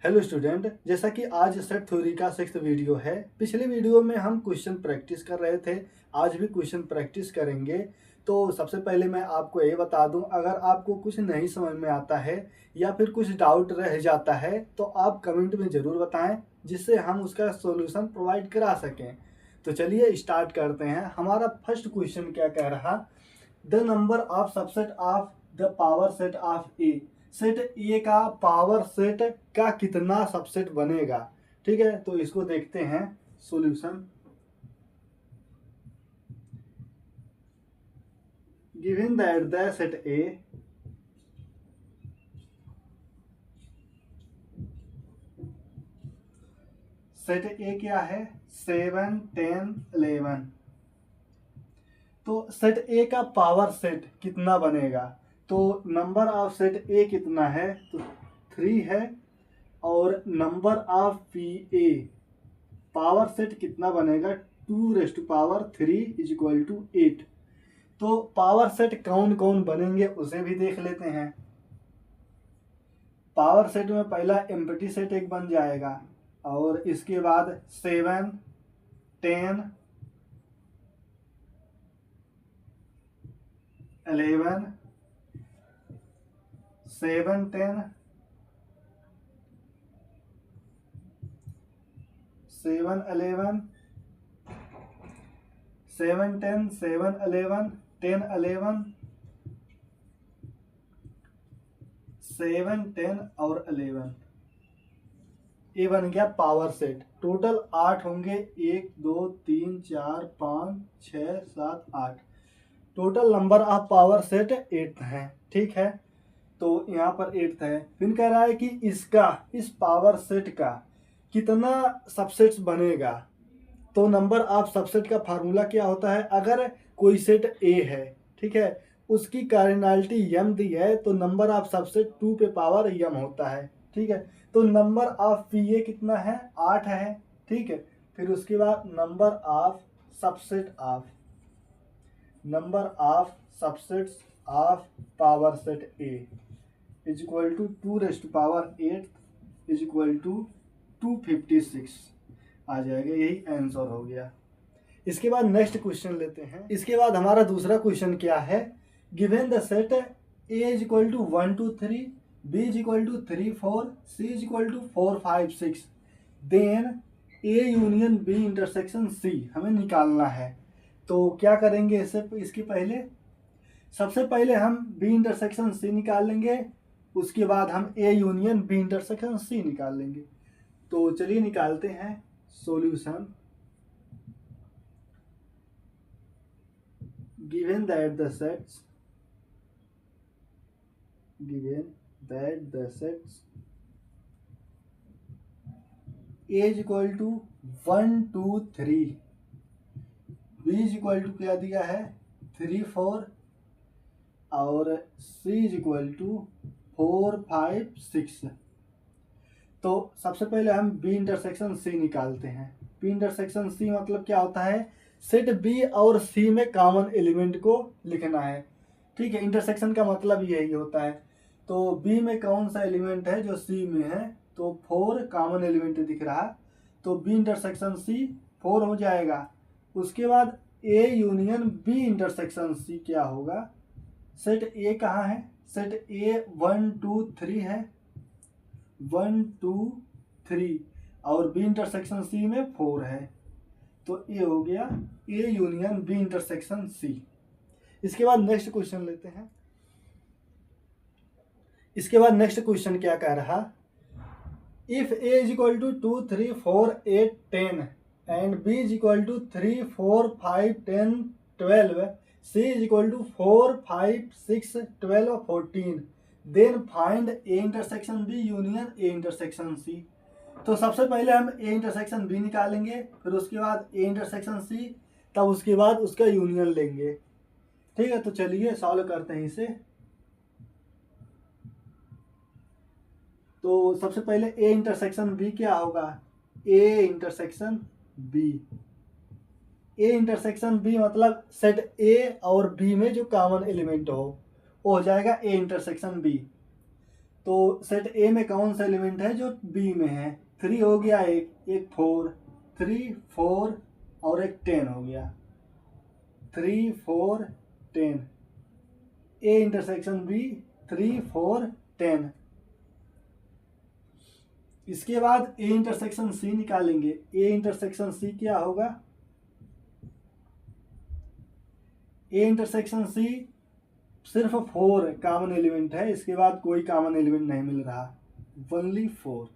Hello student, जैसा कि आज सेट थ्योरी का 6th वीडियो है। पिछले वीडियो में हम क्वेश्चन प्रैक्टिस कर रहे थे, आज भी क्वेश्चन प्रैक्टिस करेंगे। तो सबसे पहले मैं आपको ये बता दूं, अगर आपको कुछ नहीं समझ में आता है या फिर कुछ डाउट रह जाता है तो आप कमेंट में ज़रूर बताएं, जिससे हम उसका सॉल्यूशन प्रोवाइड करा सकें। तो चलिए स्टार्ट करते हैं। हमारा फर्स्ट क्वेश्चन क्या कह रहा, the number of subset of the power set of A. Set ए का पावर सेट का कितना सबसेट बनेगा। ठीक है, तो इसको देखते हैं solution. Given that the set A set ए क्या है, 7 10 11। तो सेट ए का पावर सेट कितना बनेगा, तो नंबर ऑफ सेट ए कितना है, तो 3 है। और number of P A power set कितना बनेगा, 2⁻³ इज इक्वल टू 8। तो पावर सेट कौन कौन बनेंगे उसे भी देख लेते हैं। पावर सेट में पहला एम्प्टी सेट एक बन जाएगा, और इसके बाद 7 10 11 7 10 7 11 7 10 7 11 10 11 7 10 और 11। ये बन गया पावर सेट। टोटल 8 होंगे, 1 2 3 4 5 6 7 8। Total number of power set 8 है। ठीक है, तो यहाँ पर 8 है। फिर कह रहा है कि इस पावर सेट का कितना सबसेट्स बनेगा। तो नंबर ऑफ सबसेट का फार्मूला क्या होता है, अगर कोई सेट ए है, ठीक है, उसकी कार्डिनैलिटी m दी है तो नंबर ऑफ सबसेट 2 पे पावर m होता है। ठीक है, तो नंबर ऑफ पी ए कितना है, 8 है। ठीक है, फिर उसके बाद number of subsets of power set A is equal to 2⁸ is equal to 256 आ जाएगा। यही आंसर हो गया। इसके बाद नेक्स्ट क्वेश्चन लेते हैं। इसके बाद हमारा दूसरा क्वेश्चन क्या है, given the set A is equal to 1 2 3, B is equal to 3 4, C is equal to 4 5 6, then A union B intersection C हमें निकालना है। तो क्या करेंगे, इसके पहले सबसे पहले हम बी इंटरसेक्शन सी निकाल लेंगे, उसके बाद हम A union B intersection C निकाल लेंगे। तो चलिए निकालते हैं solution. given that the sets a is equal to 1 2 3, b is equal to क्या दिया है 3 4, और c is equal to 4 5 6। तो सबसे पहले हम b इंटरसेक्शन c निकालते हैं। b इंटरसेक्शन c मतलब क्या होता है, सेट बी और सी में कॉमन एलिमेंट को लिखना है। ठीक है, इंटरसेक्शन का मतलब यही होता है। तो बी में कौन सा एलिमेंट है जो सी में है, तो 4 कॉमन एलिमेंट दिख रहा, तो बी इंटरसेक्शन सी 4 हो जाएगा। उसके बाद A union B intersection C क्या होगा, सेट ए कहाँ है, सेट ए 1 2 3 है, 1 2 3, और बी इंटरसेक्शन सी में 4 है, तो ये हो गया A union B intersection C. इसके बाद नेक्स्ट क्वेश्चन लेते हैं। इसके बाद नेक्स्ट क्वेश्चन क्या कह रहा, if A is equal to 2 3 4 8 10 and B is equal to 3 4 5 10 12, C is equal to 4 5 6 12 14, then find A intersection B union A intersection C. तो सबसे पहले हम ए इंटरसेक्शन बी निकालेंगे, फिर उसके बाद ए इंटरसेक्शन सी, तब उसके बाद उसका यूनियन लेंगे। ठीक है, तो चलिए सॉल्व करते हैं इसे। तो सबसे पहले ए इंटरसेक्शन बी क्या होगा, A intersection B. A intersection B मतलब सेट ए और बी में जो कॉमन एलिमेंट हो, वो हो जाएगा ए इंटरसेक्शन बी। तो सेट ए में कौन सा एलिमेंट है जो बी में है? 3 हो गया, एक 4, 3 4 और एक 10 हो गया, 3 4 10, ए इंटरसेक्शन बी 3 4 10। इसके बाद ए इंटरसेक्शन सी निकालेंगे। ए इंटरसेक्शन सी क्या होगा? ए इंटरसेक्शन सी सिर्फ 4 कॉमन एलिमेंट है, इसके बाद कोई कॉमन एलिमेंट नहीं मिल रहा, ओनली 4।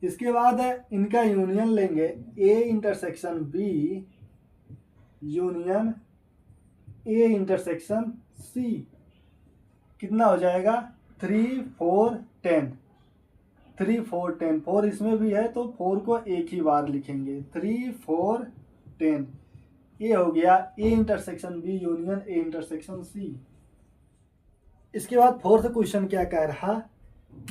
इसके बाद इनका यूनियन लेंगे, A intersection B union A intersection C, कितना हो जाएगा? 3 4 10, 3 4 10, 4 इसमें भी है तो 4 को एक ही बार लिखेंगे, 3 4 10। ये हो गया A intersection B union A intersection C. इसके बाद फोर्थ क्वेश्चन क्या कह रहा?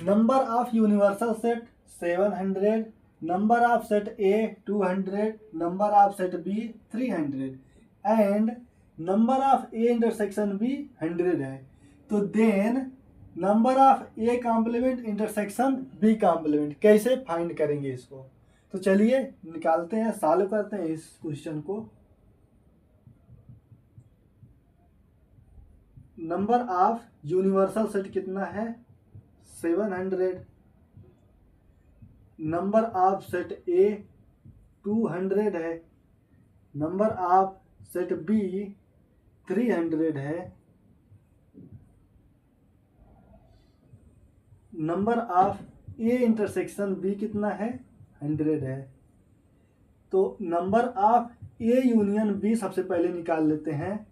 Number of universal set 700, number of set A 200, number of set B 300 and number of A intersection B 100 है। तो then number of A complement intersection B complement कैसे find करेंगे इसको? तो चलिए निकालते हैं, सॉल्व करते हैं इस क्वेश्चन को। नंबर ऑफ यूनिवर्सल सेट कितना है? 700। नंबर ऑफ सेट ए 200 है, नंबर ऑफ सेट बी 300 है, number of A intersection B कितना है? 100 है। तो number of A union B सबसे पहले निकाल लेते हैं।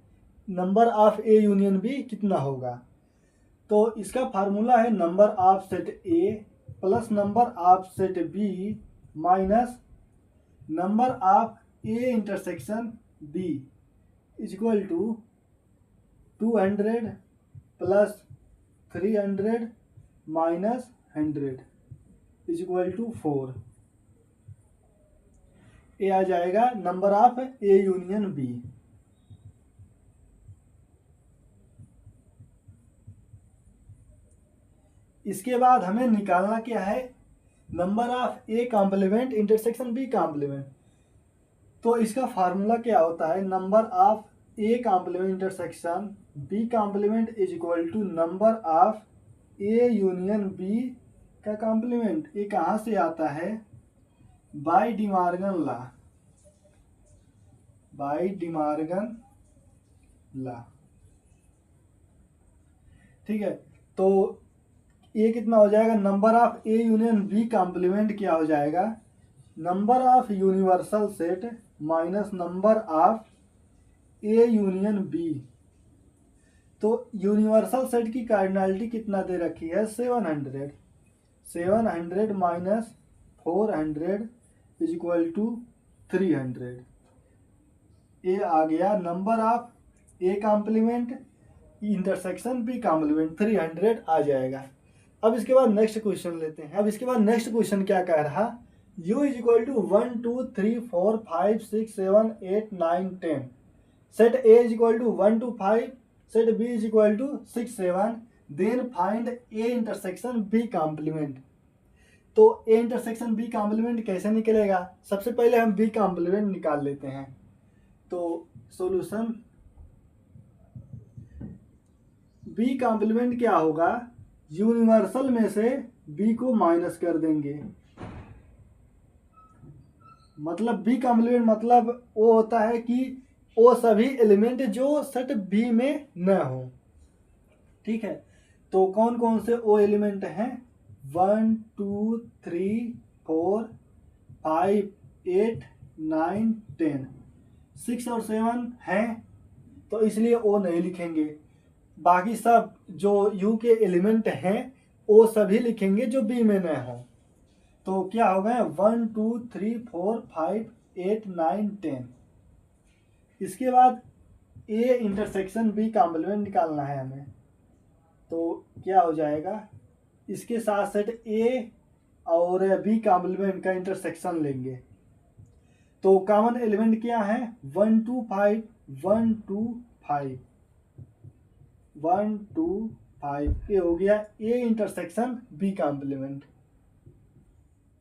Number of A union B कितना होगा? तो इसका फार्मूला है number of set A plus number of set B minus number of A intersection B is equal to 200 plus 300 minus 100 is equal to 4। ये आ जाएगा number of A union B. इसके बाद हमें निकालना क्या है? Number of A complement intersection B complement. तो इसका फार्मूला क्या होता है? Number of A complement intersection B complement is equal to number of A union B का कॉम्प्लीमेंट। ये कहाँ से आता है? By De Morgan law, by De Morgan law. ठीक है, तो ये कितना हो जाएगा? Number of A union B complement क्या हो जाएगा? Number of universal set minus number of A union B. तो यूनिवर्सल सेट की कार्डिनलिटी कितना दे रखी है? 700। 700 माइनस 400 इज इक्वल टू 300। ये आ गया number of A complement intersection B complement, 300 आ जाएगा। अब इसके बाद नेक्स्ट क्वेश्चन लेते हैं। अब इसके बाद नेक्स्ट क्वेश्चन क्या कह रहा? u is equal to 1 2 3 4 5 6 7 8 9 10। Set A is equal to 1 2 5, set B is equal to 6 7, then find A intersection B complement. तो ए इंटरसेक्शन बी कॉम्प्लीमेंट कैसे निकलेगा? सबसे पहले हम बी कॉम्प्लीमेंट निकाल लेते हैं। तो सॉल्यूशन बी कॉम्प्लीमेंट क्या होगा? यूनिवर्सल में से बी को माइनस कर देंगे, मतलब बी कॉम्प्लीमेंट मतलब वो होता है कि वो सभी एलिमेंट जो सेट बी में न हो। ठीक है, तो कौन कौन से वो एलिमेंट हैं? 1 2 3 4 5 8 9 10, 6 और 7 हैं तो इसलिए वो नहीं लिखेंगे। बाकी सब जो यू के एलिमेंट हैं वो सभी लिखेंगे जो बी में न हो। तो क्या हो गए? 1 2 3 4 5 8 9 10। इसके बाद ए इंटरसेक्शन बी कॉम्प्लीमेंट निकालना है हमें। तो क्या हो जाएगा? इसके साथ सेट ए और बी कॉम्प्लीमेंट का इंटरसेक्शन लेंगे। तो कॉमन एलिमेंट क्या है? 1 2 5 1 2 5 1 2 5। ये हो गया ए इंटरसेक्शन बी कॉम्प्लीमेंट।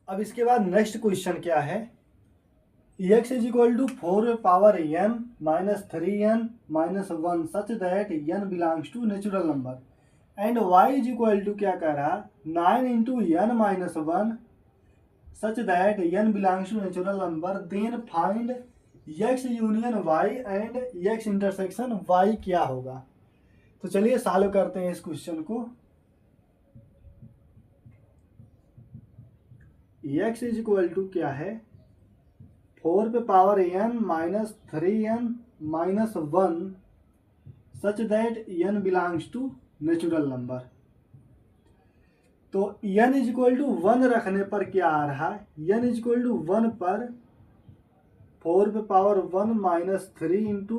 अब इसके बाद नेक्स्ट क्वेश्चन क्या है, x is equal to 4 power n minus 3n minus 1 such that n belongs to natural number and y is equal to क्या कह रहा 9 into n minus 1 such that n belongs to natural number, then find x union y and x intersection y क्या होगा। तो चलिए solve करते हैं इस क्वेश्चन को। x इज इक्वल टू क्या है 4 पे power n minus 3n minus 1 such that n belongs to natural number. तो n इज इक्वल टू 1 रखने पर क्या आ रहा है, n इज इक्वल टू 1 पर 4 पे power 1 minus 3 into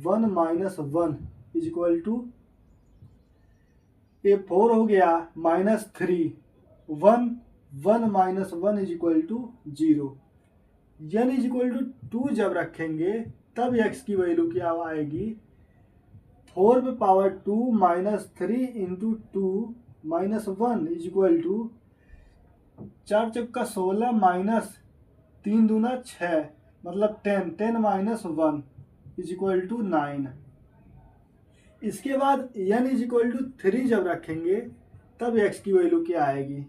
1 minus 1 is equal to, ये 4 हो गया minus 3 1 minus 1 is equal to 0। n is equal to 2 जब रखेंगे तब x की वैल्यू क्या आएगी 4 पे power 2 minus 3 into 2 minus 1 is equal to 4 चौका 16 माइनस 3 दूना 6 मतलब 10 माइनस 1 इज इक्वल टू 9। इसके बाद n इज इक्वल टू 3 जब रखेंगे तब x की वैल्यू क्या आएगी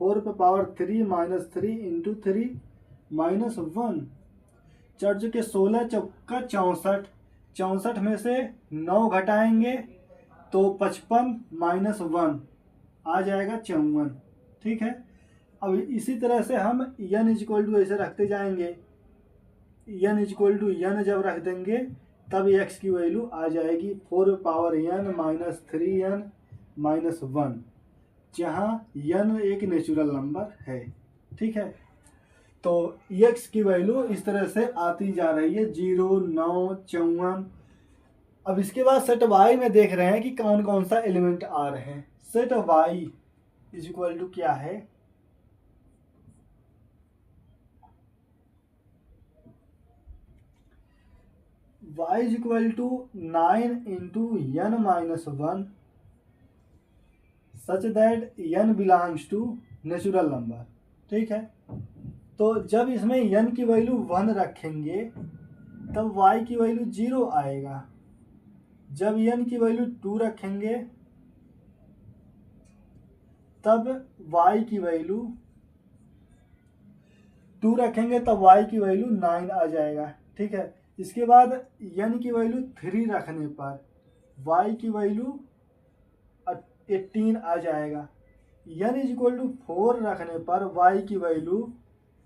4 पे पावर 3 माइनस 3 इंटू 3 माइनस 1 4 चौके 16 चौका 64 64 में से 9 घटाएंगे तो 55 माइनस 1 आ जाएगा 54। ठीक है, अब इसी तरह से हम n इज इक्वल टू ऐसे रखते जाएंगे, n is equal to n जब रख देंगे तब x की वैल्यू आ जाएगी 4 power n minus 3n minus 1, जहाँ n एक नेचुरल नंबर है। ठीक है, तो x की वैल्यू इस तरह से आती जा रही है 0 9 54। अब इसके बाद सेट y में देख रहे हैं कि कौन कौन सा एलिमेंट आ रहे हैं। Set y is equal to क्या है y is equal to 9 into n minus 1 such that n belongs to natural number. ठीक है, तो जब इसमें n की वैल्यू 1 रखेंगे तब y की वैल्यू 0 आएगा, जब n की वैल्यू 2 रखेंगे तब y की वैल्यू 2 रखेंगे तब y की वैल्यू 9 आ जाएगा। ठीक है, इसके बाद n की वैल्यू 3 रखने पर y की वैल्यू 18 आ जाएगा, n इज इक्वल टू 4 रखने पर y की वैल्यू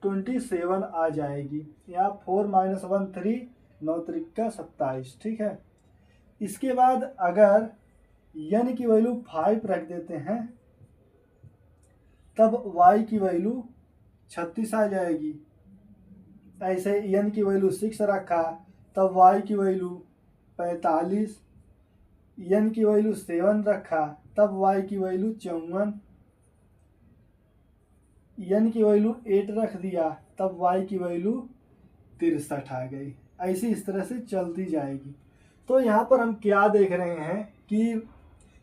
27 आ जाएगी। यहाँ 4 माइनस 1 3 9 त्रिका 27। ठीक है, इसके बाद अगर n की वैल्यू 5 रख देते हैं तब y की वैल्यू 36 आ जाएगी। ऐसे n की वैल्यू 6 रखा तब y की वैल्यू 45, n की वैल्यू 7 रखा तब y की वैल्यू 54, n की वैल्यू 8 रख दिया तब y की वैल्यू 63 आ गई। ऐसी इस तरह से चलती जाएगी। तो यहाँ पर हम क्या देख रहे हैं कि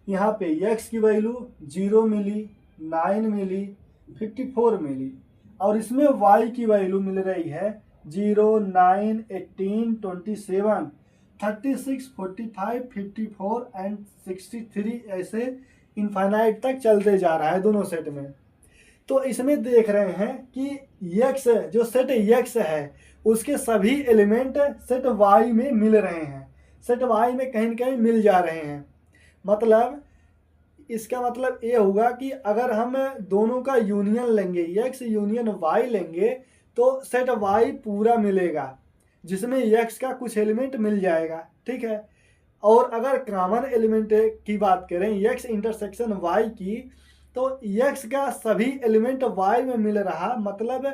यहाँ पे x की वैल्यू 0 मिली, 9 मिली, 54 मिली, और इसमें y की वैल्यू मिल रही है 0 9 18 27 36 45 54 एंड 63, ऐसे इनफाइनाइट तक चलते जा रहा है दोनों सेट में। तो इसमें देख रहे हैं कि x जो सेट x है उसके सभी एलिमेंट सेट y में मिल रहे हैं, सेट y में कहीं न कहीं मिल जा रहे हैं। मतलब इसका मतलब ये होगा कि अगर हम दोनों का यूनियन लेंगे, x यूनियन y लेंगे, तो सेट y पूरा मिलेगा जिसमें x का कुछ एलिमेंट मिल जाएगा। ठीक है, और अगर कॉमन एलिमेंट की बात करें x इंटरसेक्शन y की, तो x का सभी एलिमेंट y में मिल रहा, मतलब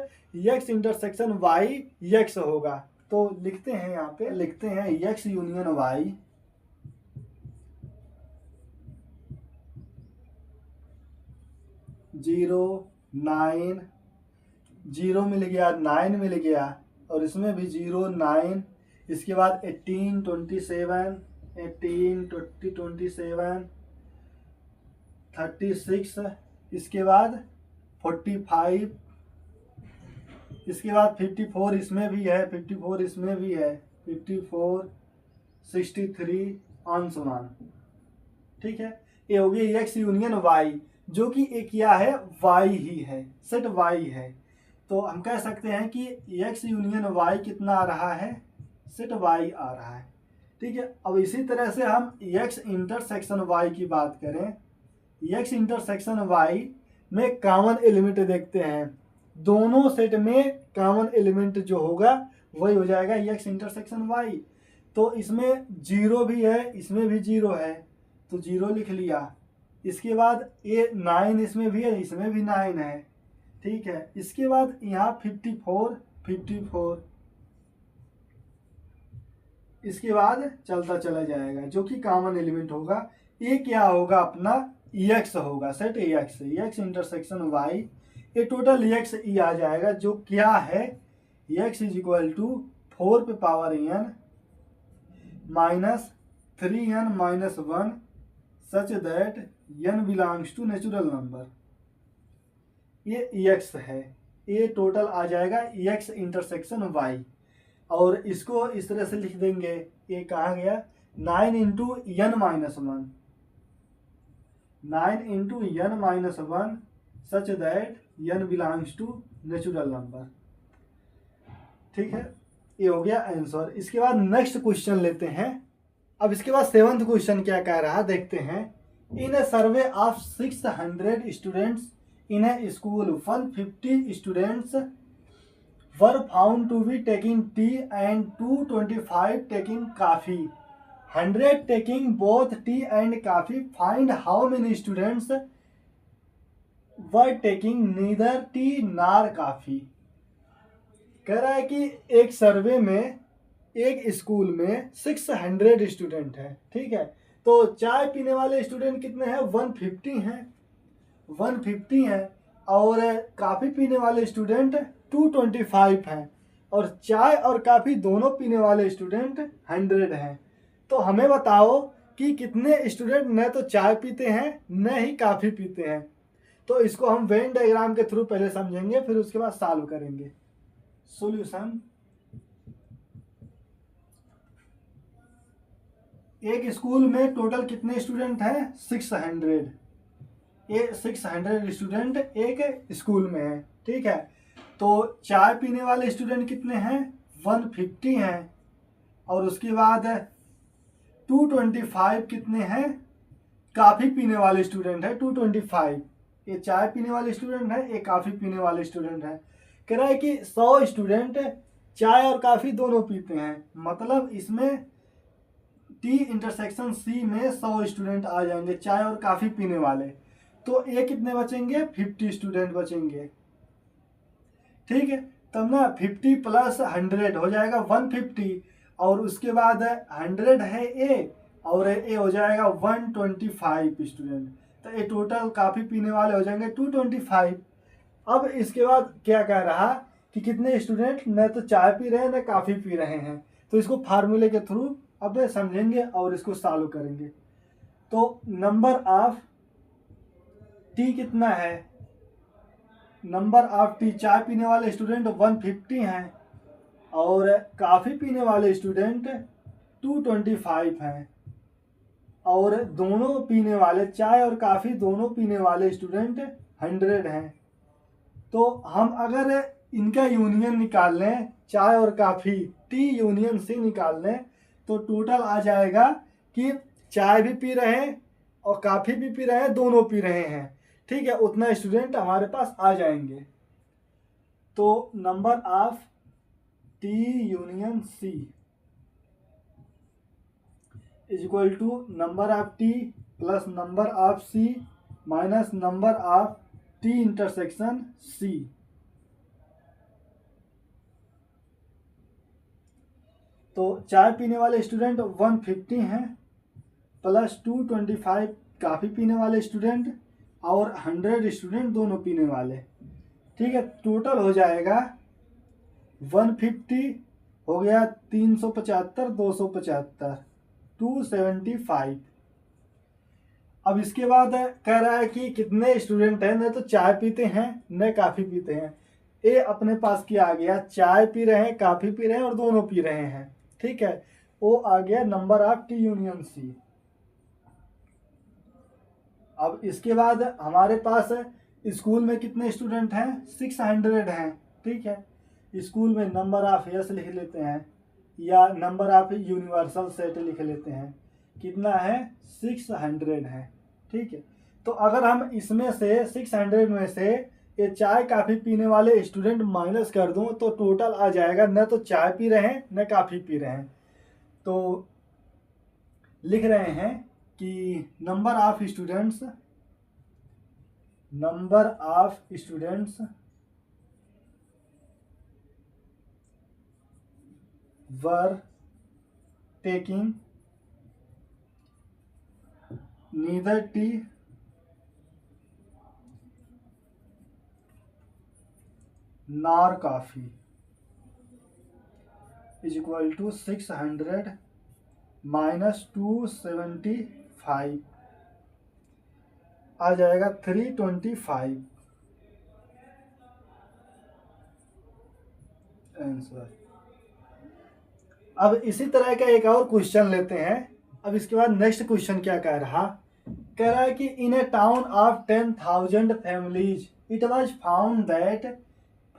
x इंटरसेक्शन y x होगा। तो लिखते हैं, यहाँ पे लिखते हैं x यूनियन y 0 9 0 मिल गया, 9 मिल गया, और इसमें भी 0 9, इसके बाद 18 27 18 20 27 36, इसके बाद 45, इसके बाद 54 इसमें भी है, 54 इसमें भी है, 54, 63 आंसमान। ठीक है, ये हो गया एक्स यूनियन वाई, जो कि एक क्या है, वाई ही है, सेट वाई है। तो हम कह सकते हैं कि एक्स यूनियन वाई कितना आ रहा है, सेट वाई आ रहा है। ठीक है, अब इसी तरह से हम एक्स इंटरसेक्शन वाई की बात करें, एक्स इंटरसेक्शन वाई में कॉमन एलिमेंट देखते हैं, दोनों सेट में कॉमन एलिमेंट जो होगा वही हो जाएगा एक्स इंटरसेक्शन वाई। तो इसमें जीरो भी है, इसमें भी जीरो है, तो जीरो लिख लिया। इसके बाद ये 9 इसमें भी है, इसमें भी 9 है। ठीक है, इसके बाद यहाँ 54, 54, इसके बाद चलता चला जाएगा, जो कि कॉमन एलिमेंट होगा। ये क्या होगा, अपना एक्स होगा, set x, x intersection y, ये टोटल एक्स ई आ जाएगा, जो क्या है एक्स इज इक्वल टू 4 पे power n minus 3n minus 1 such that n belongs to natural number. ये एक्स है, ये टोटल आ जाएगा एक्स इंटरसेक्शन वाई। और इसको इस तरह से लिख देंगे, ये कहा गया 9 into n minus 1, 9 into n minus 1 such that n belongs to natural number. ठीक है, ये हो गया आंसर। इसके बाद नेक्स्ट क्वेश्चन लेते हैं। अब इसके बाद 7th क्वेश्चन क्या कह रहा है, देखते हैं। In a survey of 600 students in a school 150 students were found to be taking tea and 225 taking coffee. 100 taking both tea and coffee. Find how many students were taking neither tea nor coffee. कह रहा है कि एक सर्वे में एक school में 600 student है। ठीक है, तो चाय पीने वाले स्टूडेंट कितने हैं, 150 हैं, 150 हैं, और कॉफ़ी पीने वाले स्टूडेंट 225 हैं, और चाय और कॉफ़ी दोनों पीने वाले स्टूडेंट 100 हैं। तो हमें बताओ कि कितने स्टूडेंट न तो चाय पीते हैं न ही कॉफ़ी पीते हैं। तो इसको हम वेन डायग्राम के थ्रू पहले समझेंगे, फिर उसके बाद सॉल्व करेंगे। सॉल्यूशन, एक स्कूल में टोटल कितने स्टूडेंट हैं, 600। ये 600 स्टूडेंट एक स्कूल में है। ठीक है, तो चाय पीने वाले स्टूडेंट कितने हैं, 150 हैं, और उसके बाद 225 कितने हैं, कॉफ़ी पीने वाले स्टूडेंट है 225। ये चाय पीने वाले स्टूडेंट है, ये कॉफ़ी पीने वाले स्टूडेंट है। कह रहा है कि 100 स्टूडेंट चाय और कॉफ़ी दोनों पीते हैं, मतलब इसमें टी इंटरसेक्शन सी में 100 स्टूडेंट आ जाएंगे चाय और कॉफ़ी पीने वाले। तो ये कितने बचेंगे, 50 स्टूडेंट बचेंगे। ठीक है, तब ना 50 प्लस 100 हो जाएगा 150, और उसके बाद 100 है ए, और ए हो जाएगा 125 स्टूडेंट। तो ये टोटल कॉफ़ी पीने वाले हो जाएंगे 225। अब इसके बाद क्या कह रहा कि कितने स्टूडेंट न तो चाय पी रहे हैं न कॉफ़ी पी रहे हैं। तो इसको फार्मूले के थ्रू अब समझेंगे और इसको सॉल्व करेंगे। तो नंबर ऑफ टी कितना है, नंबर ऑफ टी, चाय पीने वाले स्टूडेंट 150 हैं, और कॉफ़ी पीने वाले स्टूडेंट 225 हैं, और दोनों पीने वाले, चाय और कॉफ़ी दोनों पीने वाले स्टूडेंट 100 हैं। तो हम अगर इनका यूनियन निकाल लें, चाय और कॉफ़ी टी यूनियन से निकाल लें, तो टोटल आ जाएगा कि चाय भी पी रहे हैं और कॉफ़ी भी पी रहे हैं, दोनों पी रहे हैं। ठीक है, उतना स्टूडेंट हमारे पास आ जाएंगे। तो number of T union C is equal to number of T plus number of C minus number of T intersection C. तो चाय पीने वाले स्टूडेंट 150 हैं, प्लस 225 कॉफ़ी पीने वाले स्टूडेंट, और 100 स्टूडेंट दोनों पीने वाले। ठीक है, टोटल हो जाएगा 150 हो गया 375, 275, 275। अब इसके बाद कह रहा है कि कितने स्टूडेंट हैं, न तो चाय पीते हैं न कॉफ़ी पीते हैं। ए अपने पास क्या आ गया, चाय पी रहे हैं, कॉफ़ी पी रहे हैं और दोनों पी रहे हैं, ठीक है। ओ आ गया number of T union C. अब इसके बाद हमारे पास स्कूल में कितने स्टूडेंट हैं, 600 हैं, ठीक है। स्कूल में नंबर ऑफ एस लिख लेते हैं या नंबर ऑफ यूनिवर्सल सेट लिख लेते हैं, कितना है 600 है, ठीक है। तो अगर हम इसमें से 600 में से ये चाय काफ़ी पीने वाले स्टूडेंट माइनस कर दूं तो टोटल आ जाएगा, न तो चाय पी रहे हैं न काफ़ी पी रहे हैं। तो लिख रहे हैं कि number of students were taking neither tea nor coffee is equal to 600 minus 275 आ जाएगा 325 आंसर। अब इसी तरह का एक और क्वेश्चन लेते हैं। अब इसके बाद नेक्स्ट क्वेश्चन क्या कह रहा है कि in a town of 10,000 families it was found that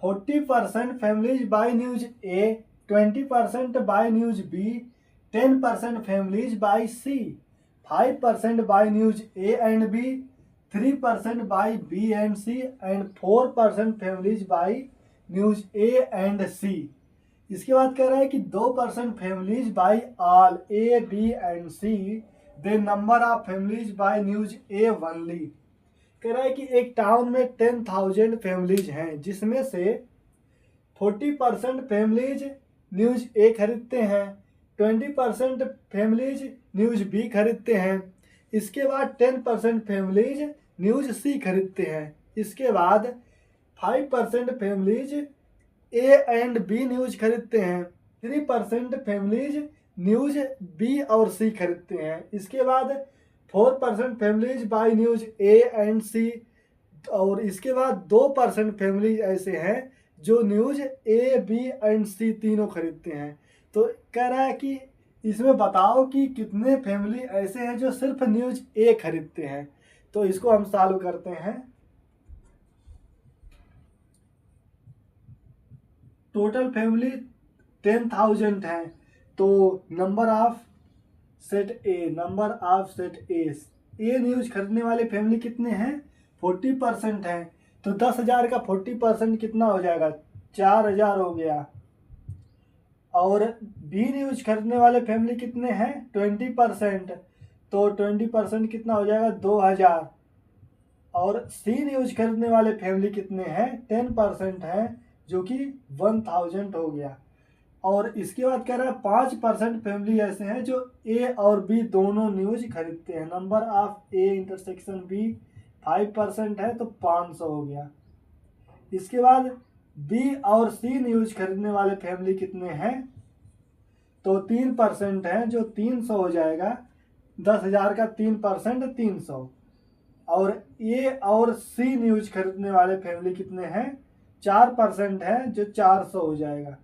40% families buy news A, 20% buy news B, 10% families buy C, 5% buy news A and B, 3% buy B and C and 4% families buy news A and C. इसके बाद कह रहा है कि 2% families buy all A B and C, the number of families buy news A only. कह रहा है कि एक टाउन में 10,000 फैमिलीज हैं जिसमें से 40% फैमिलीज न्यूज ए खरीदते हैं, 20% फैमिलीज न्यूज बी खरीदते हैं, इसके बाद 10% फैमिलीज न्यूज सी खरीदते हैं, इसके बाद 5% families A and B news खरीदते हैं, 3% फैमिलीज न्यूज बी और सी खरीदते हैं, इसके बाद 4% families buy news A and C, और इसके बाद 2% फैमिलीज ऐसे हैं जो news A B and C तीनों खरीदते हैं। तो कह रहा है कि इसमें बताओ कि कितने फैमिली ऐसे हैं जो सिर्फ न्यूज ए खरीदते हैं। तो इसको हम सॉल्व करते हैं। टोटल फैमिली 10,000 है, तो number of set A news खरीदने वाले फैमिली कितने हैं, 40% हैं। तो 10,000 का 40% कितना हो जाएगा, 4,000 हो गया। और बी न्यूज खरीदने वाले फैमिली कितने हैं, 20%, तो 20% कितना हो जाएगा, 2,000। और सी न्यूज खरीदने वाले फैमिली कितने हैं, 10% हैं, जो कि 1,000 हो गया। और इसके बाद कह रहा है 5% फैमिली ऐसे हैं जो ए और बी दोनों न्यूज खरीदते हैं। Number of A intersection B 5% है, तो 500 हो गया। इसके बाद बी और सी न्यूज खरीदने वाले फैमिली कितने हैं, तो 3% है, जो 300 हो जाएगा। 10,000 का 3% 300। और ए और सी न्यूज खरीदने वाले फैमिली कितने हैं, 4% है, जो 400 हो जाएगा।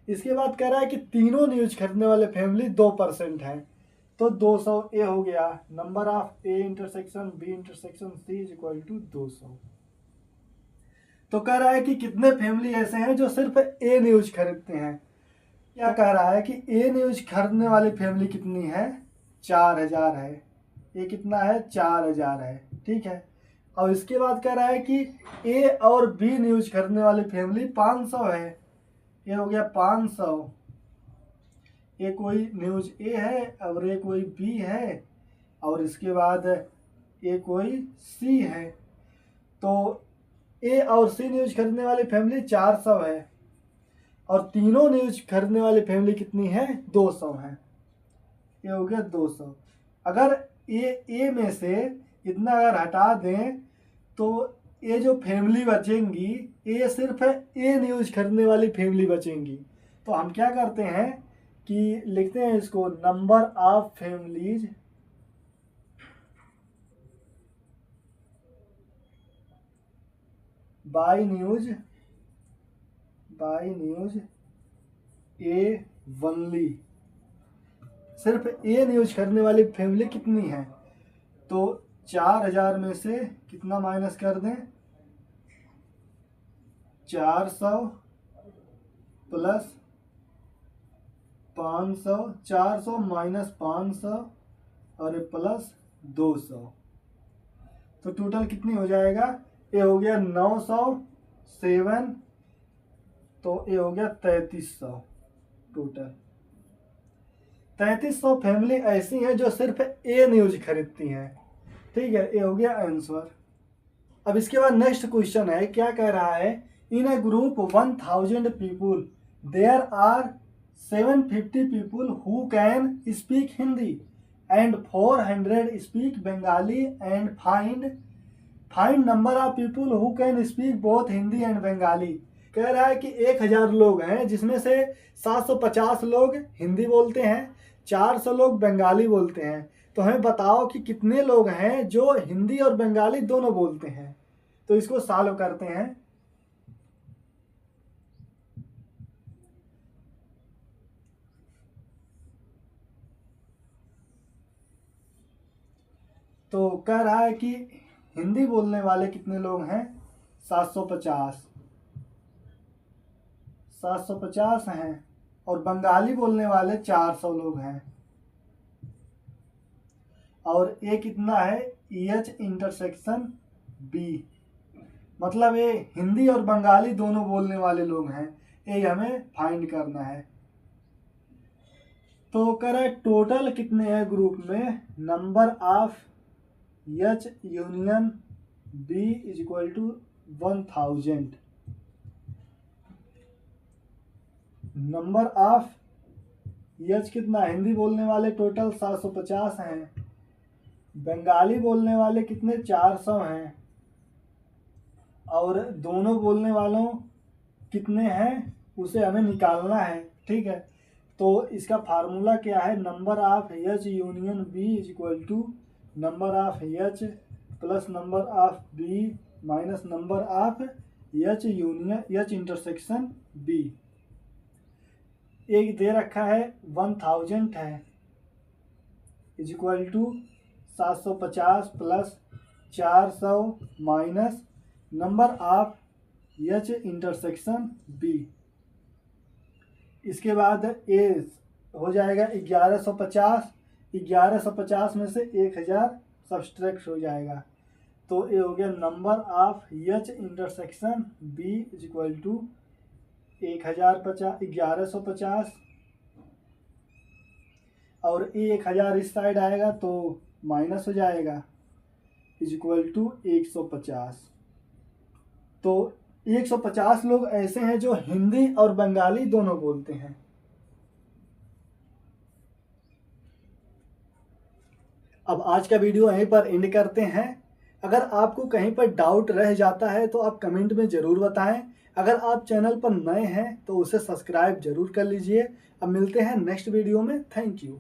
इसके बाद कह रहा है कि तीनों न्यूज खरीदने वाले फैमिली 2% है, तो 200 ए हो गया। Number of A intersection B intersection C is equal to 200। तो कह रहा है कि कितने फैमिली ऐसे हैं जो सिर्फ ए न्यूज खरीदते हैं। क्या कह रहा है कि ए न्यूज खरीदने वाली फैमिली कितनी है, 4,000 है। ये कितना है, 4,000 है, ठीक है। और इसके बाद कह रहा है कि ए और बी न्यूज खरीदने वाली फैमिली 500 है। ये हो गया 500। ये कोई न्यूज ए है और ये कोई बी है, और इसके बाद ये कोई सी है। तो ए और सी न्यूज खरीदने वाली फैमिली 400 है, और तीनों न्यूज खरीदने वाली फैमिली कितनी है, 200 है। ये हो गया 200। अगर ए में से इतना अगर हटा दें तो ये जो फैमिली बचेंगी, ये सिर्फ ए न्यूज खरीदने वाली फैमिली बचेंगी। तो हम क्या करते हैं कि लिखते हैं इसको, number of families by news A only. सिर्फ ए न्यूज खरीदने वाली फैमिली कितनी है? तो 4000 में से कितना माइनस कर दें? 400 प्लस 500, 400 माइनस 500 और प्लस 200, तो टोटल कितनी हो जाएगा? ये हो गया 907, तो ये हो गया 3300 टोटल। 3300 फैमिली ऐसी हैं जो सिर्फ ए न्यूज खरीदती हैं। ठीक है, ये हो गया आंसर। अब इसके बाद नेक्स्ट क्वेश्चन है, क्या कह रहा है? In a group 1000 people there are 750 people who can speak Hindi and 400 speak Bengali and find number of people who can speak both Hindi and Bengali. कह रहा है कि 1000 लोग हैं जिसमें से 750 लोग हिंदी बोलते हैं, 400 लोग बंगाली बोलते हैं। तो हमें बताओ कि कितने लोग हैं जो हिंदी और बंगाली दोनों बोलते हैं। तो इसको सॉल्व करते हैं। तो कह रहा है कि हिंदी बोलने वाले कितने लोग हैं? 750 हैं, और बंगाली बोलने वाले 400 लोग हैं। और ये कितना है? EH इंटरसेक्शन B, मतलब ये हिंदी और बंगाली दोनों बोलने वाले लोग हैं। ये हमें फाइंड करना है। तो कह रहा है टोटल कितने हैं ग्रुप में? Number of H union B is equal to 1000। Number of H कितना? हिंदी बोलने वाले टोटल 750 हैं, बंगाली बोलने वाले कितने? 400 हैं, और दोनों बोलने वालों कितने हैं उसे हमें निकालना है। ठीक है, तो इसका फार्मूला क्या है? Number of H union B is equal to number of H plus number of B minus number of H union H intersection B। एक दे रखा है 1000 है is equal to 750 plus 400 minus number of H intersection B। इसके बाद ए हो जाएगा 1150, 1150 में से 1000 सब्सट्रैक्ट हो जाएगा, तो ये हो गया number of H intersection B is equal to 1150 और 1000 इस साइड आएगा तो माइनस हो जाएगा, इज इक्वल टू 150। तो 150 लोग ऐसे हैं जो हिंदी और बंगाली दोनों बोलते हैं। अब आज का वीडियो यहीं पर एंड करते हैं। अगर आपको कहीं पर डाउट रह जाता है तो आप कमेंट में ज़रूर बताएं। अगर आप चैनल पर नए हैं तो उसे सब्सक्राइब जरूर कर लीजिए। अब मिलते हैं नेक्स्ट वीडियो में। Thank you.